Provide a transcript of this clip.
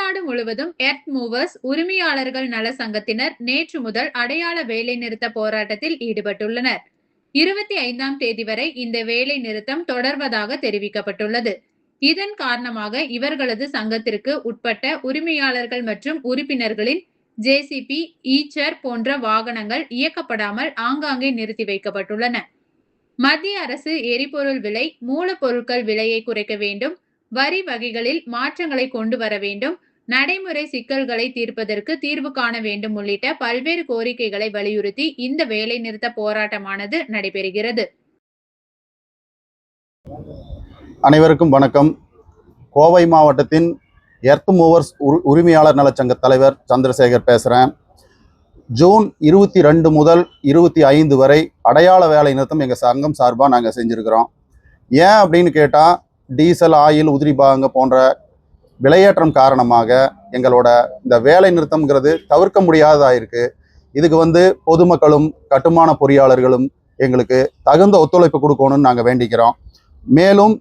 தமிழ்நாடு முழுவதும் earth movers உரிமையாளர்கள் நல சங்கத்தினர் நேற்று முதல் அடையாள வேலை நிறுத்த போராட்டத்தில் ஈடுபட்டுள்ளனர். 25ஆம் தேதி வரை இந்த வேலை நிறுத்தம் தொடர்வதாக தெரிவிக்கப்பட்டுள்ளது. இதன் காரணமாக இவர்களது சங்கத்திற்கு உட்பட்ட உரிமையாளர்கள் மற்றும் உறுப்பினர்களின் ஜேசிபி, ஈச்சர் போன்ற வாகனங்கள் இயக்கப்படாமல் ஆங்காங்கே நிறுத்தி வைக்கப்பட்டுள்ளன. மத்திய அரசு எரிபொருள் விலை, மூலப்பொருட்கள் விலையை குறைக்க வேண்டும், வரி வகைகளில் மாற்றங்களை கொண்டு வர வேண்டும், நடைமுறை சிக்கல்களை தீர்ப்பதற்கு தீர்வு காண வேண்டும் உள்ளிட்ட பல்வேறு கோரிக்கைகளை வலியுறுத்தி இந்த வேலைநிறுத்த போராட்டமானது நடைபெறுகிறது. அனைவருக்கும் வணக்கம். கோவை மாவட்டத்தின் எர்த் மூவர்ஸ் உரிமையாளர் நலச்சங்க தலைவர் சந்திரசேகர் பேசுகிறேன். ஜூன் 22 முதல் 25 வரை அடையாள வேலை நிறுத்தம் எங்கள் சங்கம் சார்பாக நாங்கள் செஞ்சுருக்கிறோம். ஏன் அப்படின்னு கேட்டால், டீசல், ஆயில், உதிரி பாகங்கள் போன்ற விலையேற்றம் காரணமாக எங்களோட இந்த வேலை நிறுத்தம்ங்கிறது தவிர்க்க முடியாததாக இருக்குது. இதுக்கு பொதுமக்களும் கட்டுமான பொறியாளர்களும் எங்களுக்கு தகுந்த ஒத்துழைப்பு கொடுக்கணும்னு நாங்கள் வேண்டிக்கிறோம். மேலும்